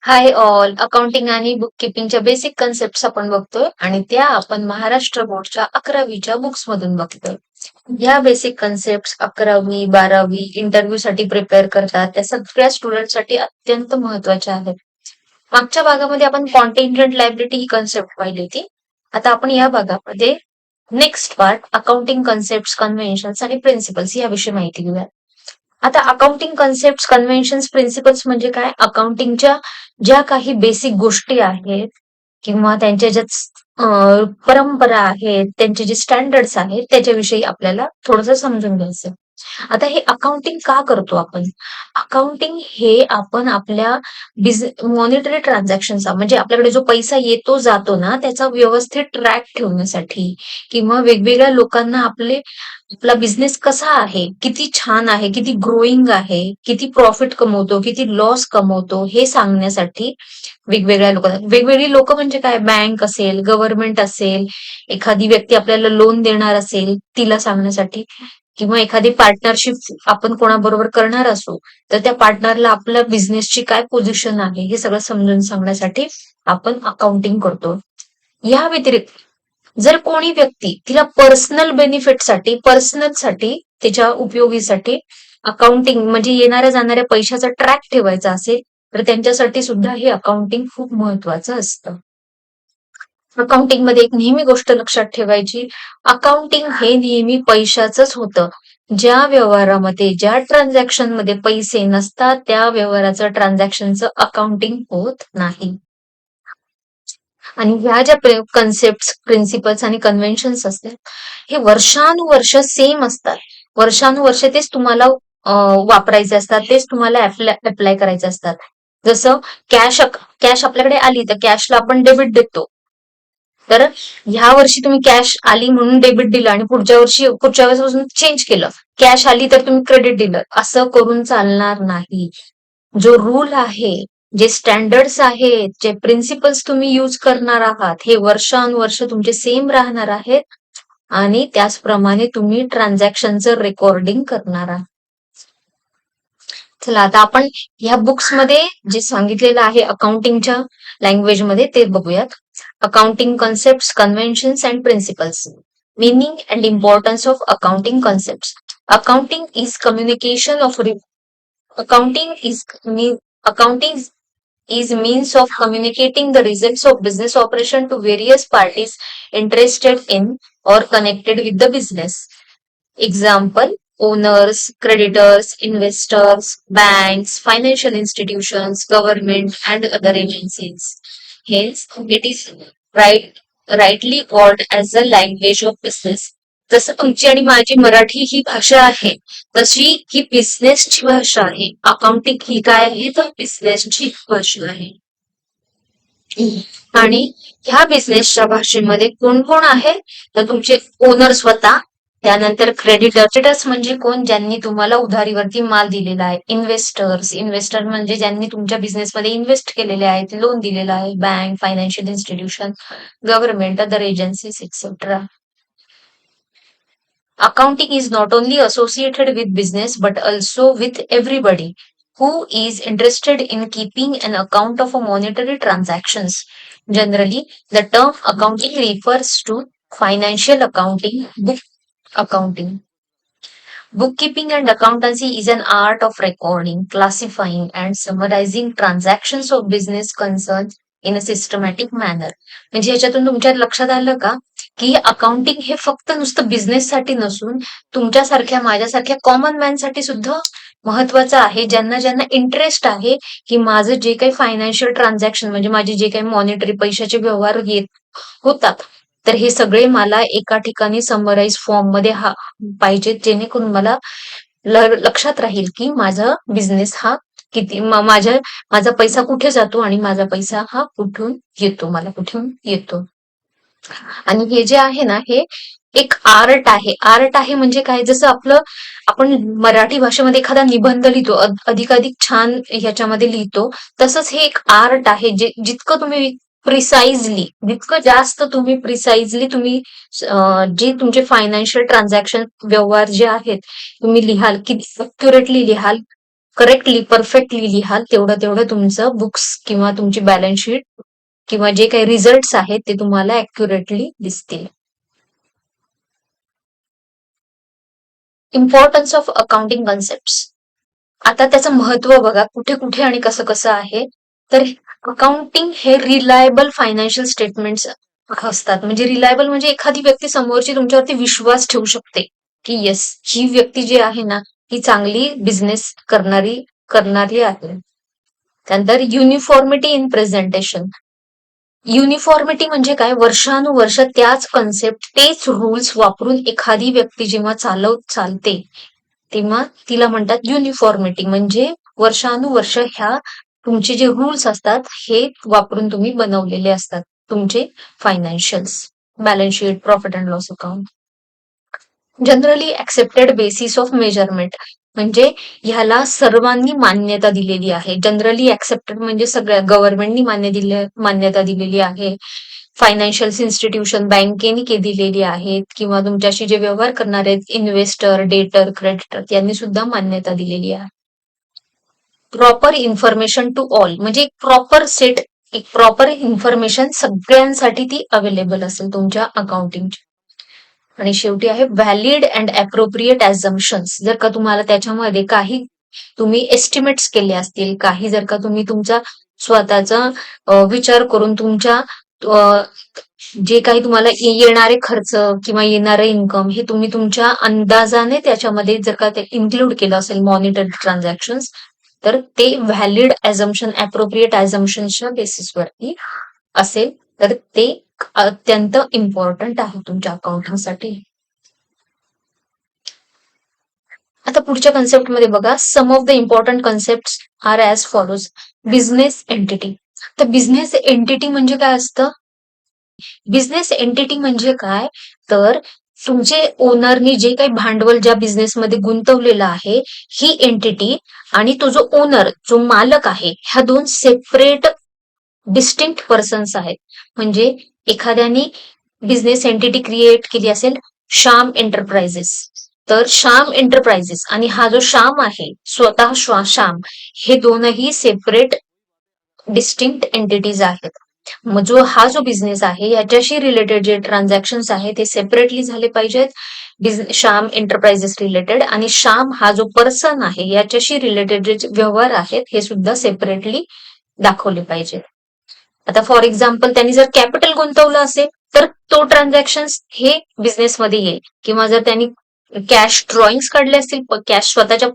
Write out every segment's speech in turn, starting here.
Hi all, accounting आणि book किपिंगच्या basic concept आपण बघतोय आणि त्या आपण महाराष्ट्र बोर्डच्या 11वीच्या बुक्स मधून बघतोय. या बेसिक कन्सेप्ट 11वी 12वी इंटरव्ह्यू साठी प्रिपेअर करतात त्या सगळ्या स्टुडंटसाठी अत्यंत महत्वाच्या आहेत. मागच्या भागामध्ये आपण कॉन्टिंजंट लायबिलिटी ही कन्सेप्ट पाहिली होती. आता आपण या भागामध्ये next part accounting concept conventions आणि प्रिन्सिपल्स याविषयी माहिती घेऊया. आता अकाउंटिंग कन्सेप्ट कन्व्हेन्शन्स प्रिन्सिपल्स म्हणजे काय? अकाउंटिंगच्या ज्या काही बेसिक गोष्टी आहेत किंवा त्यांच्या ज्या परंपरा आहेत, त्यांचे जे स्टँडर्ड्स आहेत त्याच्याविषयी आपल्याला थोडंसं समजून घ्यायचं. आता हे अकाउंटिंग का करतो आपण? अकाउंटिंग हे आपण आपल्या मॉनिटरी ट्रान्झॅक्शनचा म्हणजे आपल्याकडे जो पैसा येतो जातो ना त्याचा व्यवस्थित ट्रॅक ठेवण्यासाठी किंवा वेगवेगळ्या लोकांना आपला बिझनेस कसा आहे, किती छान आहे, किती ग्रोईंग आहे, किती प्रॉफिट कमवतो, किती लॉस कमवतो हे सांगण्यासाठी वेगवेगळी लोक म्हणजे काय? बँक असेल, गव्हर्नमेंट असेल, एखादी व्यक्ती आपल्याला लोन देणार असेल तिला सांगण्यासाठी किंवा एखादी पार्टनरशिप आपण कोणाबरोबर करणार असू तर त्या पार्टनरला आपल्या बिझनेसची काय पोझिशन आहे हे सगळं समजून सांगण्यासाठी आपण अकाउंटिंग करतो. या व्यतिरिक्त जर कोणी व्यक्ती तिला पर्सनल बेनिफिटसाठी पर्सनलसाठी त्याच्या उपयोगीसाठी अकाउंटिंग म्हणजे येणाऱ्या जाणाऱ्या पैशाचा ट्रॅक ठेवायचा असेल तर त्यांच्यासाठी सुद्धा हे अकाउंटिंग खूप महत्वाचं असतं. अकाउंटिंग मध्ये एक नेहमी गोष्ट लक्षात ठेवायची, अकाउंटिंग हे नेहमी पैशाचंच होतं. ज्या व्यवहारामध्ये ज्या ट्रान्झॅक्शन मध्ये पैसे नसतात त्या व्यवहाराचं ट्रान्झॅक्शनचं अकाउंटिंग होत नाही. आणि ह्या ज्या कन्सेप्ट प्रिन्सिपल्स आणि कन्व्हेन्शन्स असतात हे वर्षानुवर्ष सेम असतात. वर्षानुवर्ष तेच तुम्हाला वापरायचे असतात, तेच तुम्हाला अप्लाय करायचे असतात. जसं कॅश आपल्याकडे आली तर कॅशला आपण डेबिट देतो. तर ह्या वर्षी तुम्ही कॅश आली म्हणून डेबिट दिलं आणि पुढच्या वर्षीपासून चेंज केलं, कॅश आली तर तुम्ही क्रेडिट दिलं, असं करून चालणार नाही. जो रूल आहे, जे स्टँडर्ड्स आहेत, जे प्रिन्सिपल्स तुम्ही यूज करणार आहात हे वर्षानुवर्ष तुमचे सेम राहणार आहेत आणि त्याचप्रमाणे तुम्ही ट्रान्झॅक्शनचं रेकॉर्डिंग करणार आहात. चला आता आपण ह्या बुक्स मध्ये जे सांगितलेलं आहे अकाउंटिंगच्या लँग्वेज मध्ये ते बघूयात. Accounting concept conventions and principles. Meaning and importance of accounting concept. Accounting is communication of accounting is accounting is means of communicating the results of business operation to various parties interested in or connected with the business. Example: owners, creditors, investors, banks, financial institutions, government, and other agencies. Hence, it is rightly called as the language of business. जसं तुमची आणि माझी मराठी ही भाषा आहे तशी ही बिझनेसची भाषा आहे. अकाउंटिंग ही काय आहे तर बिझनेसची भाषा आहे. आणि ह्या बिझनेसच्या भाषेमध्ये कोण कोण आहे तर तुमचे ओनर स्वतः, त्यानंतर क्रेडिटर्स म्हणजे कोण? ज्यांनी तुम्हाला उधारीवरती माल दिलेला आहे. इन्व्हेस्टर म्हणजे ज्यांनी तुमच्या बिझनेसमध्ये इन्व्हेस्ट केलेले आहेत, लोन दिलेलं आहे. Bank, financial institution, government, other agencies etcetera. Accounting is not only associated with business but also with everybody who is interested in keeping an account of a monetary transactions. Generally, the term accounting refers to financial accounting, book accounting. Bookkeeping and accountancy is an art of recording, classifying, and summarizing transactions of business concerns in a systematic manner. म्हणजे याच्यातून तुमच्या लक्षात आलं का की accounting हे फक्त नुसतं बिझनेससाठी नसून तुमच्यासारख्या माझ्यासारख्या कॉमन मॅन साठी सुद्धा महत्वाचं आहे. ज्यांना ज्यांना इंटरेस्ट आहे की माझं जे काही फायनान्शियल ट्रान्झॅक्शन म्हणजे माझे जे काही मॉनिटरी पैशाचे व्यवहार येत होतात तर हे सगळे मला एका ठिकाणी समराईज फॉर्म मध्ये पाहिजेत, जेणेकरून मला लक्षात राहील की माझा बिझनेस हा किती माझा पैसा कुठे जातो आणि माझा पैसा हा कुठून येतो, मला कुठून येतो. आणि हे जे आहे ना हे एक आर्ट आहे. आर्ट आहे म्हणजे काय? जसं आपण मराठी भाषेमध्ये एखादा निबंध लिहितो, अधिकाधिक छान ह्याच्यामध्ये लिहितो, तसंच हे एक आर्ट आहे. जितकं तुम्ही जितकं जास्त तुम्ही प्रिसाइजली तुम्ही जे तुमचे फायनान्शियल ट्रान्झॅक्शन व्यवहार जे आहेत तुम्ही लिहाल, किती अक्युरेटली लिहाल, करेक्टली परफेक्टली लिहाल तेवढं तुमचं बुक्स किंवा तुमची बॅलन्स शीट किंवा जे काही रिझल्ट्स आहेत ते तुम्हाला ऍक्युरेटली दिसतील. Importance of accounting concept. आता त्याचं महत्व बघा कुठे कुठे आणि कसं कसं आहे. तर अकाउंटिंग हे रिलायबल फायनान्शियल स्टेटमेंट्स असतात. म्हणजे रिलायबल म्हणजे एखादी व्यक्ती समोरची तुमच्यावरती विश्वास ठेवू शकते की येस ही व्यक्ती जी आहे ना ही चांगली बिझनेस करणारी आहे. त्यानंतर युनिफॉर्मिटी इन प्रेझेंटेशन. युनिफॉर्मिटी म्हणजे काय, वर्षानुवर्ष त्याच कन्सेप्ट तेच रूल्स वापरून एखादी व्यक्ती जेव्हा चालते तेव्हा तिला म्हणतात युनिफॉर्मिटी. म्हणजे वर्षानुवर्ष ह्या तुमचे जे रूल्स असतात हे वापरून तुम्ही बनवलेले असतात तुमचे financials, balance sheet, profit and loss account. Generally accepted basis of measurement म्हणजे ह्याला सर्वांनी मान्यता दिलेली आहे. जनरली ऍक्सेप्टेड म्हणजे सगळ्या गव्हर्नमेंटनी मान्यता दिलेली आहे. फायनान्शियल इन्स्टिट्यूशन बँकेने दिलेली आहेत किंवा तुमच्याशी जे व्यवहार करणार आहेत इन्व्हेस्टर, डेटर, क्रेडिटर यांनी सुद्धा मान्यता दिलेली आहे. प्रॉपर इन्फॉर्मेशन टू ऑल म्हणजे एक प्रॉपर इन्फॉर्मेशन सगळ्यांसाठी ती अवेलेबल असेल तुमच्या अकाउंटिंगची. आणि शेवटी आहे व्हॅलिड अँड अप्रोप्रिएट ॲझम्पशन्स. जर का तुम्हाला त्याच्यामध्ये काही तुम्ही एस्टिमेट्स केले असतील, काही जर का तुम्ही तुमचा स्वतःचा विचार करून तुमच्या जे काही तुम्हाला येणारे खर्च किंवा येणारे इन्कम हे तुम्ही तुमच्या अंदाजाने त्याच्यामध्ये जर का ते इन्क्लूड केलं असेल मॉनिटर ट्रान्झॅक्शन्स तर ते व्हॅलिड ॲझम्पशन अप्रोप्रिएट ॲझम्पशनच्या बेसिसवरती असेल तर ते अत्यंत इम्पॉर्टंट आहे तुमच्या अकाउंटिंगसाठी. आता पुढच्या कन्सेप्टमध्ये बघा, some of the important concept are as follows. Business entity. तर बिझनेस एंटिटी म्हणजे काय असतं? बिझनेस एंटिटी म्हणजे काय, तर तुमचे ओनरनी जे काही भांडवल ज्या बिझनेसमध्ये गुंतवलेलं आहे ही एंटिटी आणि तो जो ओनर जो मालक आहे ह्या दोन सेपरेट डिस्टिंक्ट पर्सन्स आहेत. म्हणजे एखाद्याने बिझनेस एंटिटी क्रिएट केली असेल श्याम एंटरप्राइजेस, तर श्याम एंटरप्राइजेस आणि हा जो श्याम आहे स्वतः श्याम हे दोनही सेपरेट डिस्टिंक्ट एंटिटीज आहेत. मग हा जो बिझनेस आहे याच्याशी रिलेटेड जे ट्रान्झॅक्शन्स आहेत ते सेपरेटली झाले पाहिजेत श्याम एंटरप्राइजेस रिलेटेड, आणि श्याम हा जो पर्सन आहे याच्याशी रिलेटेड जे व्यवहार आहेत हे सुद्धा सेपरेटली दाखवले पाहिजेत. आता फॉर एक्झाम्पल त्यांनी जर कॅपिटल गुंतवलं असेल तर तो ट्रान्झॅक्शन्स हे बिझनेसमध्ये येईल, किंवा जर त्यांनी कॅश ड्रॉइंग्स काढले असतील, कॅश स्वतःच्या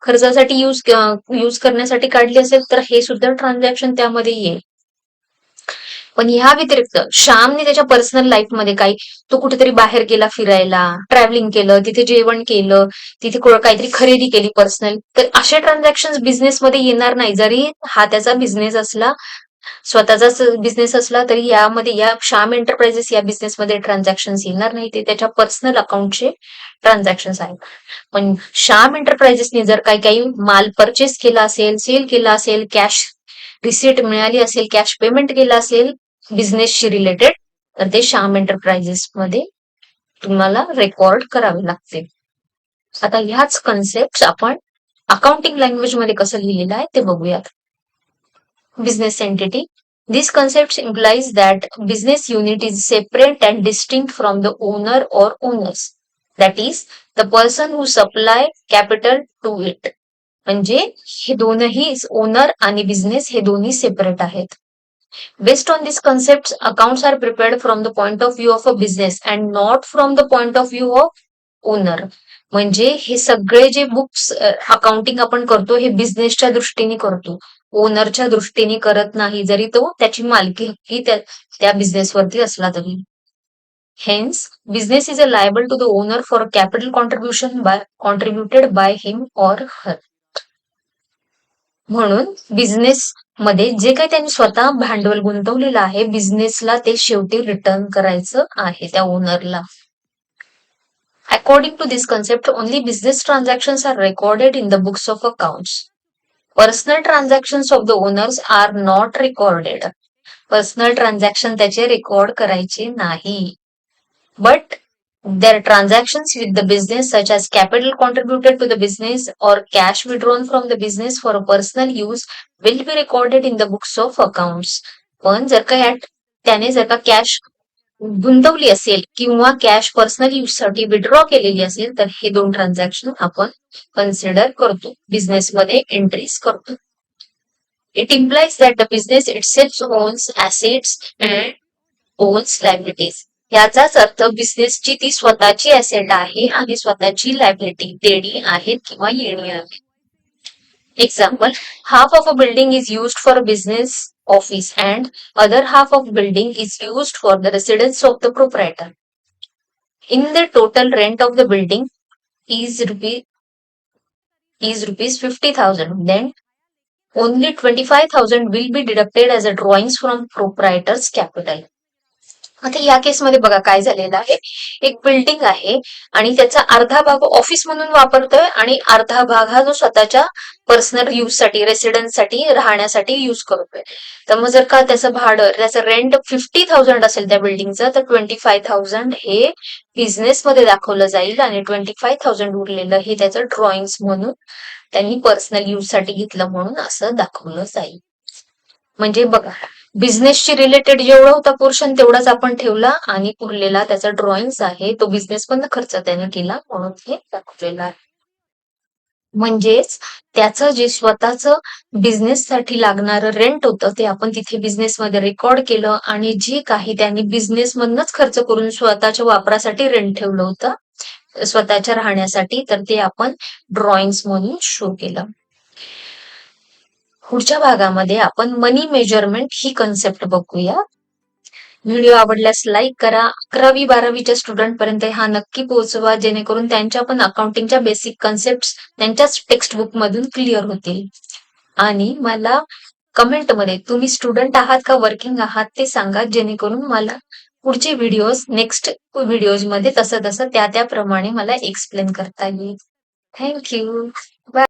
खर्चासाठी यूज करण्यासाठी काढली असेल तर हे सुद्धा ट्रान्झॅक्शन त्यामध्ये येईल. पण ह्या व्यतिरिक्त श्यामने त्याच्या पर्सनल लाईफमध्ये काही तो कुठेतरी बाहेर गेला फिरायला, ट्रॅव्हलिंग केलं, तिथे जेवण केलं, तिथे काहीतरी खरेदी केली पर्सनल, तर असे ट्रान्झॅक्शन बिझनेसमध्ये येणार नाही. जरी हा त्याचा बिझनेस असला, स्वतःचा बिझनेस असला तरी यामध्ये या श्याम एंटरप्राइजेस या बिझनेसमध्ये ट्रान्झॅक्शन येणार नाही, ते त्याच्या पर्सनल अकाउंटचे ट्रान्झॅक्शन आहेत. पण श्याम एंटरप्राइजेसने जर काही माल परचेस केला असेल, सेल केला असेल, कॅश रिसीट मिळाली असेल, कॅश पेमेंट केलं असेल बिझनेसशी रिलेटेड, तर ते श्याम एंटरप्राइजेस मध्ये तुम्हाला रेकॉर्ड करावे लागते. आता ह्याच कन्सेप्ट आपण अकाउंटिंग लँग्वेज मध्ये कसं लिहिलेलं आहे ते बघूयात. Business entity. This concept implies that business unit is separate and distinct from the owner or owners. That is, the person who supply capital to it. म्हणजे हे दोनही ओनर आणि बिझनेस हे दोन्ही सेपरेट आहेत. Based on this concept, accounts are prepared from the point of view of a business and not from the point of view of owner. म्हणजे हे सगळे जे बुक्स अकाउंटिंग आपण करतो हे बिझनेसच्या दृष्टीने करतो, ओनरच्या दृष्टीने करत नाही, जरी तो त्याची मालकी हक्की त्या बिझनेसवरती असला तरी. Hence, business is liable to the owner for capital contributed by him or her. म्हणून बिझनेस मध्ये जे काही त्यांनी स्वतः भांडवल गुंतवलेलं आहे बिझनेसला ते शेवटी रिटर्न करायचं आहे त्या ओनरला. According to this concept, only business transactions are recorded in the books of accounts. Personal transactions of the owners are not recorded. Personal transaction त्याचे रेकॉर्ड करायचे नाही. But Their transactions with the business, such as capital contributed to the business or cash withdrawn from the business for a personal use, will be recorded in the books of accounts. पण जर का त्याने जर का cash गुंतवली असेल किंवा cash personal use साठी विड्रॉ केलेली असेल तर हे दोन ट्रान्झॅक्शन आपण कन्सिडर करतो, बिझनेसमध्ये एंट्रीज करतो. It implies that the business itself owns assets and owns liabilities. याचाच अर्थ बिझनेसची ती स्वतःची ऍसेट आहे आणि स्वतःची लायबिलिटी देणी आहेत किंवा येणी आहेत. Example, half of a building is used for a business office and other half of building is used for the residence of the proprietor. In the total rent of the building is rupees 50,000. Then only 25,000 will be deducted as a drawings from proprietor's capital. आता या केसमध्ये बघा काय झालेलं आहे, एक building आहे आणि त्याचा अर्धा भाग ऑफिस म्हणून वापरतोय आणि अर्धा भाग हा जो स्वतःच्या पर्सनल यूज साठी, रेसिडेन्स साठी, राहण्यासाठी यूज करतोय. तर मग जर का त्याचं भाडं, त्याचं रेंट 50,000 असेल त्या बिल्डिंगचं, तर 25,000 हे बिझनेस मध्ये दाखवलं जाईल आणि 25,000 उरलेलं हे त्याचं ड्रॉइंग्स म्हणून त्यांनी पर्सनल यूज साठी घेतलं म्हणून असं दाखवलं जाईल. म्हणजे बघा, बिझनेसशी रिलेटेड जेवढा होता पोर्शन तेवढाच आपण ठेवला आणि उरलेला त्याचा ड्रॉइंग्स आहे तो बिझनेस पण खर्च त्याने केला म्हणून हे दाखवलेलं आहे. म्हणजेच त्याचं जे स्वतःचं बिझनेससाठी लागणारं रेंट होतं ते आपण तिथे बिझनेसमध्ये रेकॉर्ड केलं आणि जे काही त्यांनी बिझनेसमधनच खर्च करून स्वतःच्या वापरासाठी रेंट ठेवलं होतं स्वतःच्या राहण्यासाठी, तर ते आपण ड्रॉइंग्स म्हणून शो केलं. पुढच्या भागामध्ये आपण मनी मेजरमेंट ही कन्सेप्ट बघूया. व्हिडिओ आवडल्यास लाईक करा. 11वी-12वीच्या स्टुडंट पर्यंत हा नक्की पोहोचवा जेणेकरून त्यांच्या पण अकाउंटिंगच्या बेसिक कन्सेप्ट त्यांच्याच टेक्स्ट बुक मधून क्लिअर होतील. आणि मला कमेंटमध्ये तुम्ही स्टुडंट आहात का वर्किंग आहात ते सांगा जेणेकरून मला पुढचे व्हिडिओज नेक्स्ट व्हिडिओज मध्ये तसं त्याप्रमाणे मला एक्सप्लेन करता येईल. थँक्यू. बाय.